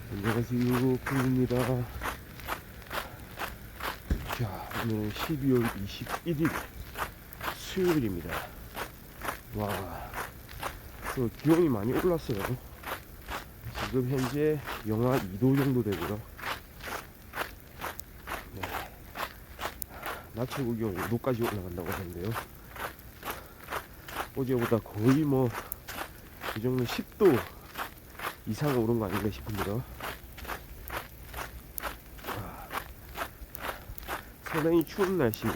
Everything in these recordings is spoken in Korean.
안녕하세요, 콩입니다. 자, 오늘 12월 21일 수요일입니다. 와, 기온이 많이 올랐어요. 지금 현재 영하 2도 정도 되고요. 네. 낮 최고 기온 5도까지 올라간다고 하는데요. 어제보다 거의 이 정도 10도 이상 오른 거 아닌가 싶은데요. 상당히 추운 날씨,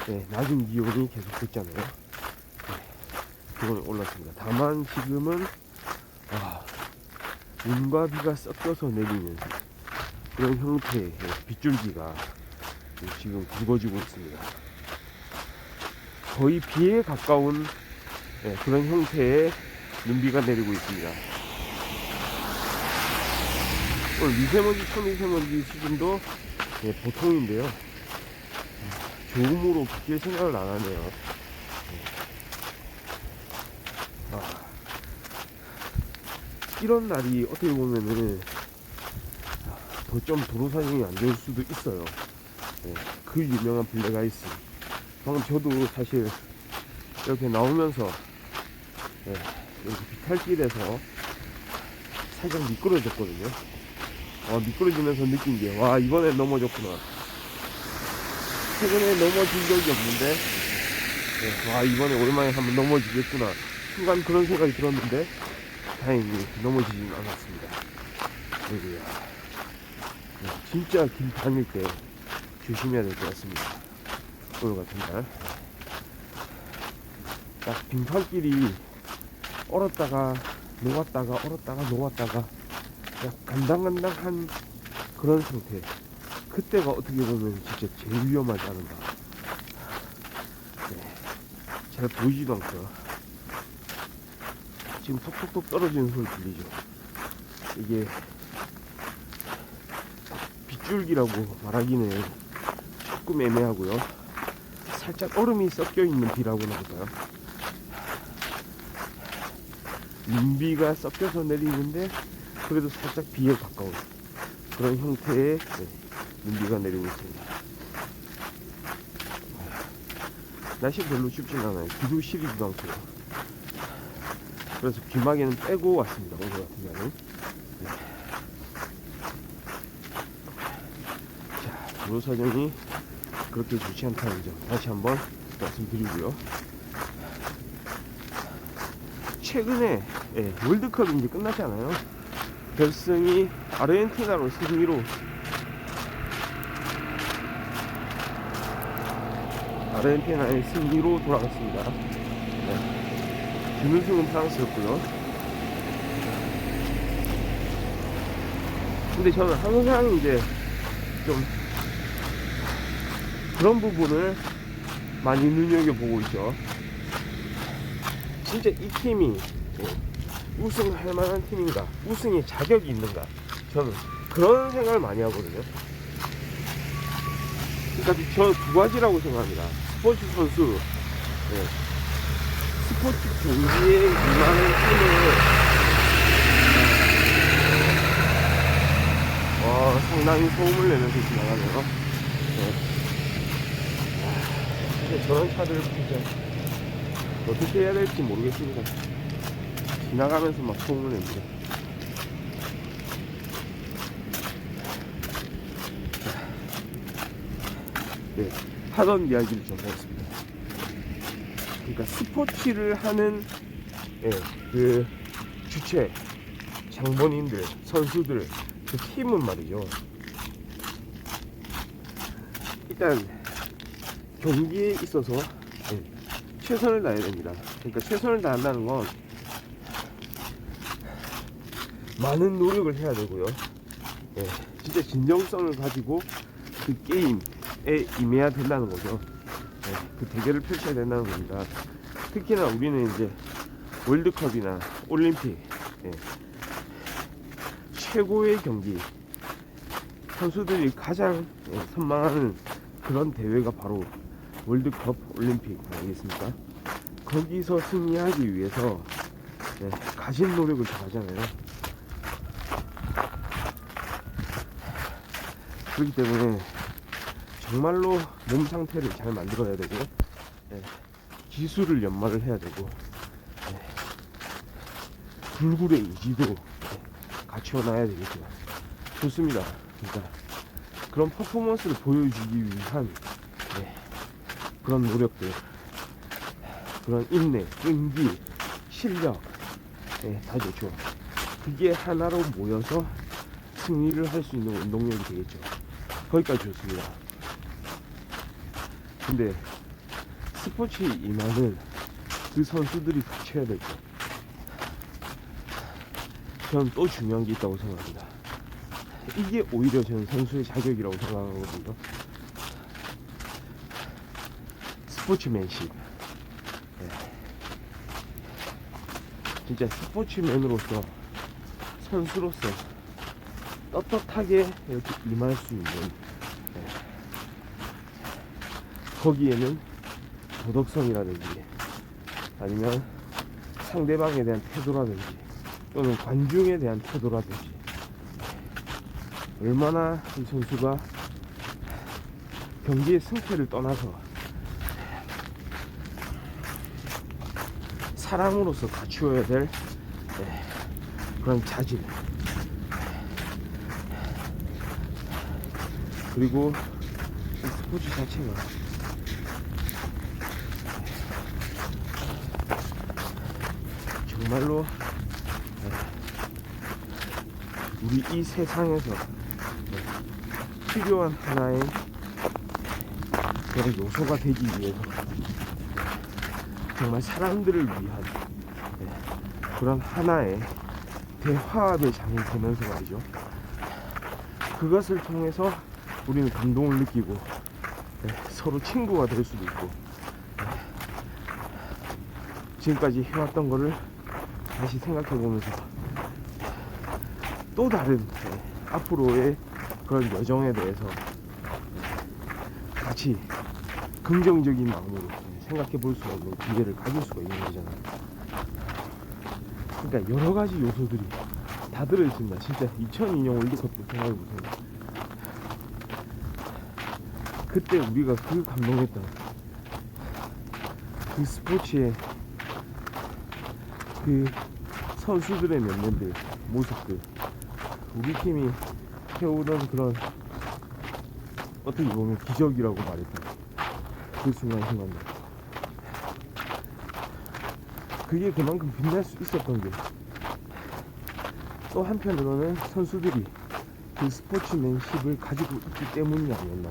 네, 낮은 기온이 계속 됐잖아요. 네, 기온이 올랐습니다. 다만 지금은 눈과 비가 섞여서 내리는 그런 형태의 빗줄기가 지금 굵어지고 있습니다. 거의 비에 가까운 그런 형태의 눈비가 내리고 있습니다. 오늘 미세먼지, 초미세먼지 수준도 보통인데요. 조음으로 그렇게 생각을 안 하네요. 이런 날이 어떻게 보면은 더 좀 도로 사정이 안 좋을 수도 있어요. 그 유명한 블랙아이스. 방금 저도 사실 이렇게 나오면서 이렇게 비탈길에서 살짝 미끄러졌거든요. 미끄러지면서 느낀 게, 와, 이번엔 넘어졌구나. 최근에 넘어진 적이 없는데, 와, 이번에 오랜만에 한번 넘어지겠구나. 순간 그런 생각이 들었는데, 다행히 넘어지진 않았습니다. 그리고요, 진짜 길 다닐 때 조심해야 될 것 같습니다. 오늘 같은 날. 딱 빙판길이 얼었다가 녹았다가 얼었다가 녹았다가 간당간당한 그런 상태. 그때가 어떻게 보면 진짜 제일 위험하지 않은가. 잘 보이지도 않고요. 지금 톡톡톡 떨어지는 소리 들리죠. 이게 빗줄기라고 말하기는 조금 애매하고요. 살짝 얼음이 섞여 있는 비라고나 할까요? 눈비가 섞여서 내리는데 그래도 살짝 비에 가까운 그런 형태의 눈비가 내리고 있습니다. 날씨 별로 춥진 않아요. 비도 시리지도 않고요. 그래서 귀마개는 빼고 왔습니다. 오늘 같은 경우는. 자, 도로 사정이 그렇게 좋지 않다는 점 다시 한번 말씀드리고요. 최근에 월드컵이 이제 끝났잖아요. 결승이 아르헨티나로 승리로 아르헨티나의 승리로 돌아갔습니다. 준우승은 프랑스였고요. 근데 저는 항상 이제 좀 그런 부분을 많이 눈여겨보고 있죠. 진짜 이 팀이 우승할 만한 팀인가, 우승의 자격이 있는가, 저는 그런 생각을 많이 하거든요. 그러니까 저는 두 가지라고 생각합니다. 스포츠 선수, 스포츠 경기에 임하는 팀을 상당히 소음을 내면서 지나가네요. 저런 차들을 진짜 어떻게 해야 될지 모르겠습니다. 지나가면서 막 소음을 냅니다. 하던 이야기를 좀 하겠습니다. 그러니까 스포츠를 하는 그 주체, 장본인들, 선수들, 그 팀은 말이죠. 일단 경기에 있어서 최선을 다해야 됩니다. 그러니까 최선을 다한다는 건 많은 노력을 해야 되고요. 진짜 진정성을 가지고 그 게임에 임해야 된다는 거죠. 그 대결을 펼쳐야 된다는 겁니다. 특히나 우리는 이제 월드컵이나 올림픽 최고의 경기, 선수들이 가장 선망하는 그런 대회가 바로 월드컵, 올림픽 아니겠습니까? 거기서 승리하기 위해서 가진 노력을 다 하잖아요. 그렇기 때문에 정말로 몸 상태를 잘 만들어야 되고 기술을 연마를 해야 되고 불굴의 의지도 갖춰놔야 되겠죠. 좋습니다. 그러니까 그런 퍼포먼스를 보여주기 위한 그런 노력들, 그런 인내, 끈기, 실력 다 좋죠. 그게 하나로 모여서 승리를 할 수 있는 운동력이 되겠죠. 거기까지 좋습니다. 근데 스포츠의 이만은 그 선수들이 갖춰야 될 것, 저는 또 중요한 게 있다고 생각합니다. 이게 오히려 저는 선수의 자격이라고 생각하거든요. 스포츠맨십. 진짜 스포츠맨으로서, 선수로서 떳떳하게 이렇게 임할 수 있는, 거기에는 도덕성이라든지 아니면 상대방에 대한 태도라든지 또는 관중에 대한 태도라든지, 얼마나 이 선수가 경기의 승패를 떠나서 사람으로서 갖추어야 될 그런 자질, 그리고 이 스포츠 자체가 정말로 우리 이 세상에서 필요한 하나의 그런 요소가 되기 위해서 정말 사람들을 위한 그런 하나의 대화합의 장이 되면서 말이죠. 그것을 통해서 우리는 감동을 느끼고 서로 친구가 될 수도 있고, 지금까지 해왔던 거를 다시 생각해보면서 또 다른 앞으로의 그런 여정에 대해서 같이 긍정적인 마음으로 생각해 볼 수 있는 기회를 가질 수가 있는 거잖아요. 그러니까 여러 가지 요소들이 다 들어있습니다. 진짜 2002년 월드컵 때 생각해보세요. 그때 우리가 그 감동했던 그 스포츠의 그 선수들의 면면들, 모습들, 우리 팀이 해오던 그런 어떻게 보면 기적이라고 말했던 그 순간순간들, 그게 그만큼 빛날 수 있었던 게, 또 한편으로는 선수들이 그 스포츠맨십을 가지고 있기 때문이 아니었나,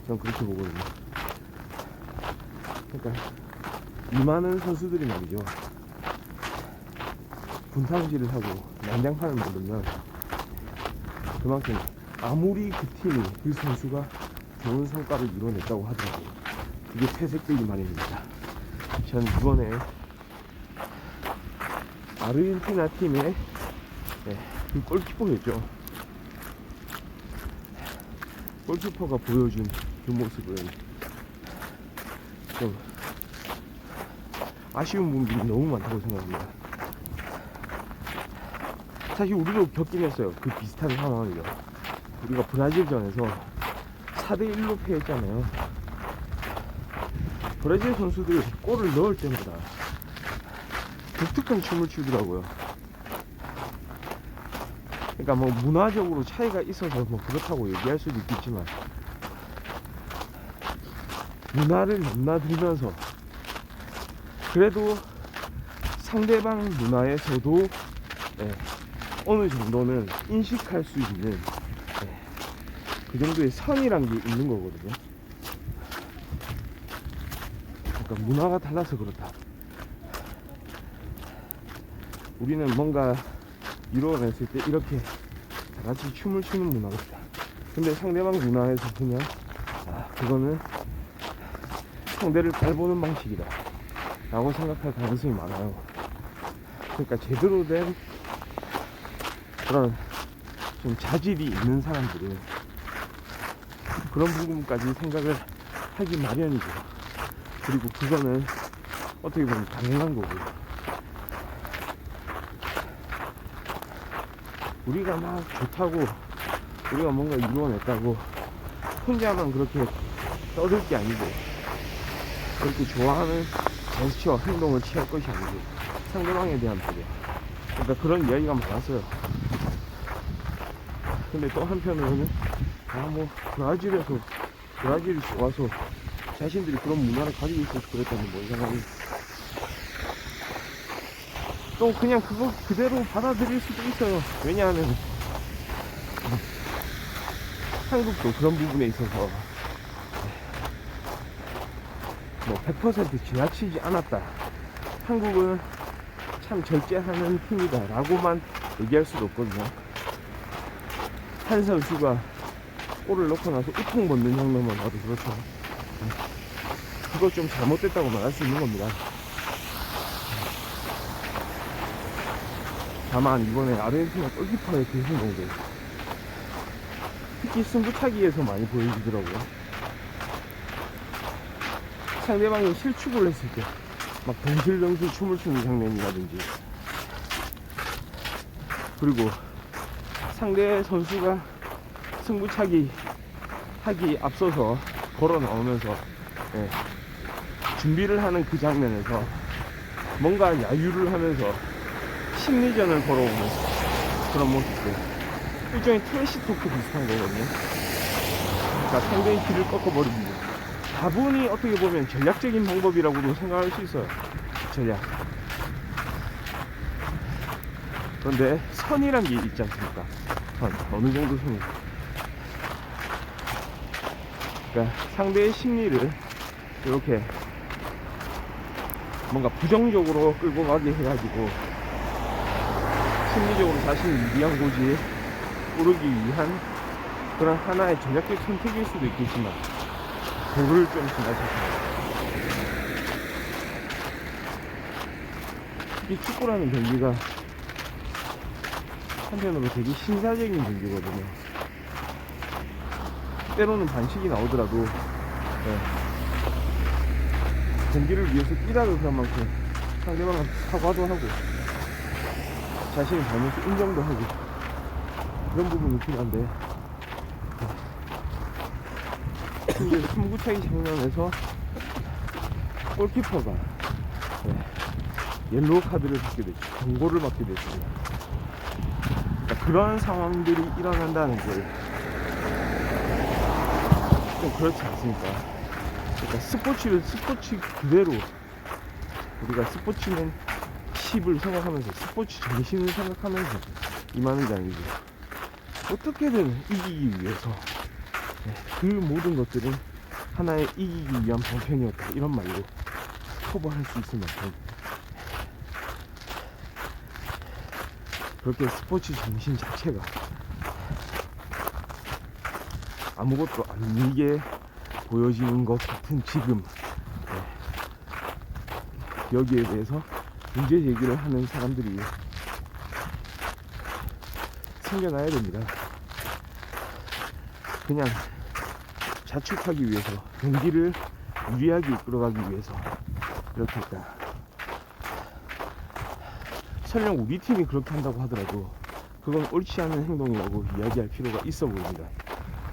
저는 그렇게 보거든요. 그러니까 이 많은 선수들이 말이죠, 분탕질을 하고 난장판을 만들면 그만큼 아무리 그 팀이, 그 선수가 좋은 성과를 이뤄냈다고 하더라도 그게 퇴색되기 마련입니다. 저는 이번에 아르헨티나 팀의 그 골키퍼였죠. 골키퍼가 보여준 그 모습은 좀 아쉬운 부분이 너무 많다고 생각합니다. 사실 우리도 겪긴 했어요. 그 비슷한 상황을요. 우리가 브라질전에서 4대1로 패했잖아요. 브라질 선수들이 골을 넣을 때마다 독특한 춤을 추더라고요. 그러니까 뭐 문화적으로 차이가 있어서 뭐 그렇다고 얘기할 수도 있겠지만, 문화를 넘나들면서 그래도 상대방 문화에서도 어느 정도는 인식할 수 있는 그 정도의 선이란 게 있는 거거든요. 그러니까 문화가 달라서 그렇다. 우리는 뭔가 이루어냈을 때 이렇게 다 같이 춤을 추는 문화가 있다. 근데 상대방 문화에서 그냥 그거는 상대를 깔보는 방식이다 라고 생각할 가능성이 많아요. 그러니까 제대로 된 그런 좀 자질이 있는 사람들은 그런 부분까지 생각을 하기 마련이죠. 그리고 그거는 어떻게 보면 당연한 거고, 우리가 막 좋다고 우리가 뭔가 이루어냈다고 혼자만 그렇게 떠들 게 아니고, 그렇게 좋아하는 제스처 행동을 취할 것이 아니고 상대방에 대한 배려, 그러니까 그런 이야기가 많았어요. 근데 또 한편으로는 뭐 브라질이 좋아서 자신들이 그런 문화를 가지고 있어서 그랬다는 뭐 이상하니, 또 그냥 그거 그대로 받아들일 수도 있어요. 왜냐하면 한국도 그런 부분에 있어서 뭐 100% 지나치지 않았다, 한국은 참 절제하는 팀이다 라고만 얘기할 수도 없거든요. 한 선수가 골을 넣고 나서 우통 벗는 장면만 봐도 그렇죠. 그거 좀 잘못됐다고 말할 수 있는 겁니다. 다만 이번에 아르헨티나 골키퍼의 그 행동들, 특히 승부차기에서 많이 보여지더라고요. 상대방이 실축을 했을 때 막 덩실덩실 춤을 추는 장면이라든지, 그리고 상대 선수가 승부차기 하기 앞서서 걸어 나오면서 준비를 하는 그 장면에서 뭔가 야유를 하면서 심리전을 걸어오는 그런 모습들, 일종의 트래시 토크 비슷한 거거든요. 그러니까 상대의 길을 꺾어버립니다. 다분히 어떻게 보면 전략적인 방법이라고도 생각할 수 있어요. 전략. 그런데 선이란 게 있지 않습니까? 선. 어느 정도 선이. 그러니까 상대의 심리를 이렇게 뭔가 부정적으로 끌고 가게 해가지고 심리적으로 자신이 유리한 곳에 오르기 위한 그런 하나의 전략적 선택일 수도 있겠지만, 그거를 좀 지나쳤습니다. 이 축구라는 경기가 한편으로 되게 신사적인 경기거든요. 때로는 반칙이 나오더라도 경기를 위해서 뛰다를 그런 만큼 상대방한테 사과도 하고 자신의 잘못을 인정도 하고 그런 부분이 필요한데, 근데 승부차기 장면에서 골키퍼가 옐로우 카드를 받게 됐죠. 경고를 받게 됐습니다. 그러니까 그런 상황들이 일어난다는 게 좀 그렇지 않습니까? 그러니까 스포츠 그대로 우리가 스포츠는 10을 생각하면서 스포츠 정신을 생각하면서 임하는 게 아니고, 어떻게든 이기기 위해서 그 모든 것들은 하나의 이기기 위한 방편이었다, 이런 말로 커버할 수 있을 만큼 그렇게 스포츠 정신 자체가 아무것도 아니게 보여지는 것 같은 지금, 여기에 대해서 문제 제기를 하는 사람들이 생겨나야 됩니다. 그냥 자축하기 위해서, 경기를 유리하게 이끌어가기 위해서 이렇게 했다. 설령 우리 팀이 그렇게 한다고 하더라도 그건 옳지 않은 행동이라고 이야기할 필요가 있어 보입니다.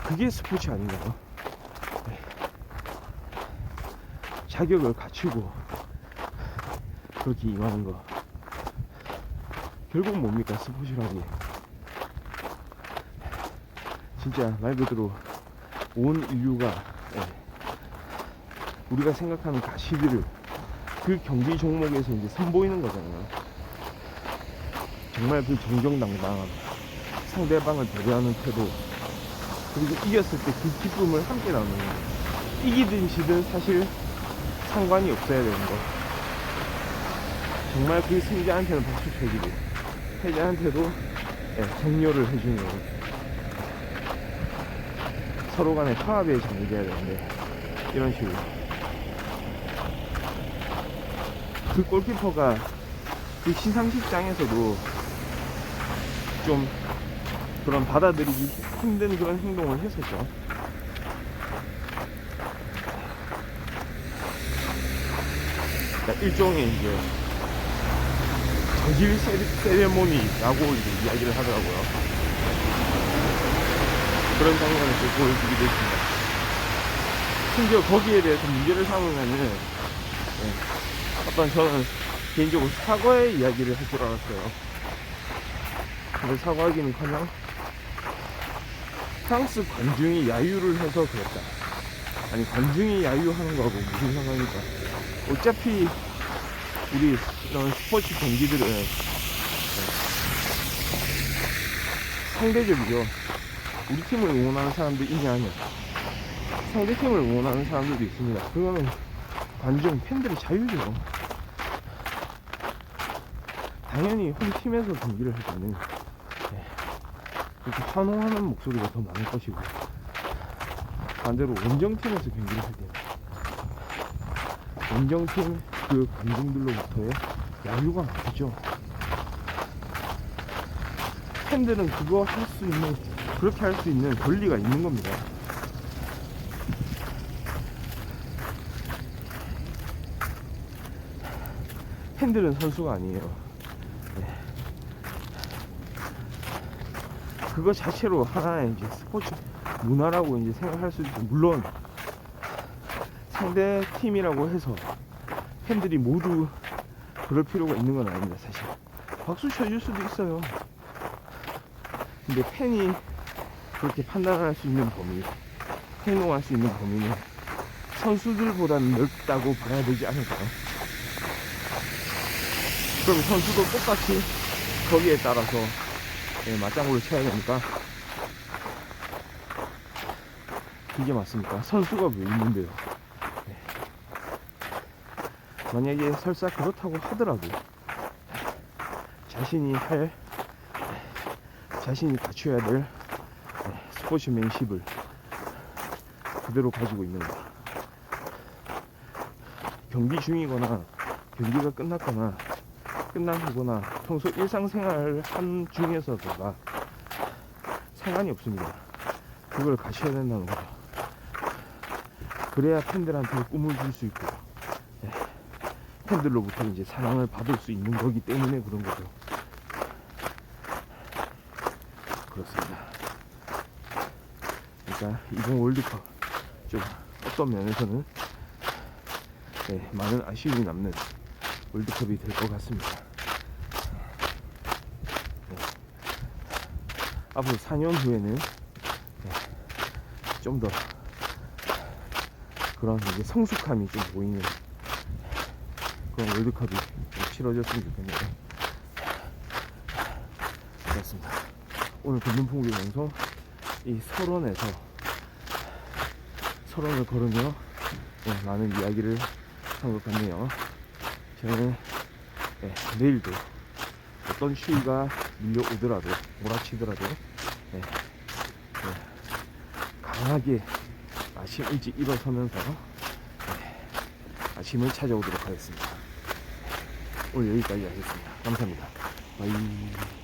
그게 스포츠 아닌가요? 자격을 갖추고 그렇게 임하는 거, 결국 뭡니까 스포츠라니. 진짜 말 그대로 온 인류가 우리가 생각하는 가시들을 그 경기 종목에서 이제 선보이는 거잖아요. 정말 그 정정당당함, 상대방을 배려하는 태도, 그리고 이겼을 때 그 기쁨을 함께 나누는 거. 이기든 지든 사실 상관이 없어야 되는 거. 정말 그 승자한테는 박수 쳐주고 패자한테도 격려를 해주는 거. 서로 간의 화합에 정리돼야 되는데, 이런 식으로 그 골키퍼가 그 시상식장에서도 좀 그런 받아들이기 힘든 그런 행동을 했었죠. 그러니까 일종의 이제 저질 세레모니라고 이제 이야기를 하더라고요. 그런 장면을 또 보여주기도 했습니다. 심지어 거기에 대해서 문제를 삼으면은 어떤 저는 개인적으로 사과의 이야기를 할 줄 알았어요. 근데 사과하기는커녕 프랑스 관중이 야유를 해서 그랬다. 아니 관중이 야유하는 거하고 무슨 상관일까? 어차피 우리 이런 스포츠 경기들은 상대적이죠. 우리 팀을 응원하는 사람도 있냐면 상대 팀을 응원하는 사람들도 있습니다. 그거는 관중 팬들의 자유죠. 당연히 홈팀에서 경기를 할 때는 이렇게 환호하는 목소리가 더 많을 것이고, 반대로 원정팀에서 경기를 할 때는 원정팀 그 관중들로부터의 야유가 많겠죠. 팬들은 그거 할 수 있는, 그렇게 할 수 있는 권리가 있는 겁니다. 팬들은 선수가 아니에요. 그거 자체로 하나의 이제 스포츠 문화라고 이제 생각할 수도 있고, 물론 상대 팀이라고 해서 팬들이 모두 그럴 필요가 있는 건 아닙니다. 사실 박수 쳐줄 수도 있어요. 근데 팬이 그렇게 판단할 수 있는 범위, 행동할 수 있는 범위는 선수들보다는 넓다고 봐야 되지 않을까요? 그럼 선수도 똑같이 거기에 따라서 맞장구를 쳐야 되니까. 이게 맞습니까? 선수가 왜 있는데요? 만약에 설사 그렇다고 하더라도 자신이 갖춰야 될 스포츠맨십을 그대로 가지고 있는가. 경기 중이거나 경기가 끝났거나 끝나거나 평소 일상생활 한 중에서도가 상관이 없습니다. 그걸 가셔야 된다는 거죠. 그래야 팬들한테 꿈을 줄 수 있고, 팬들로부터 이제 사랑을 받을 수 있는 거기 때문에 그런 거죠. 그렇습니다. 그러니까 이번 월드컵 좀 어떤 면에서는 많은 아쉬움이 남는 월드컵이 될 것 같습니다. 앞으로 4년 후에는 좀 더 그런 이제 성숙함이 좀 보이는 그런 월드컵이 좀 치러졌으면 좋겠네요. 그렇습니다. 오늘 걷는풍기 방송 이 설원에서 설원을 걸으며 많은 이야기를 한 것 같네요. 저는 내일도 어떤 추위가 밀려오더라도, 몰아치더라도 강하게 아침 일찍 일어서면서 아침을 찾아오도록 하겠습니다. 오늘 여기까지 하겠습니다. 감사합니다. 바이.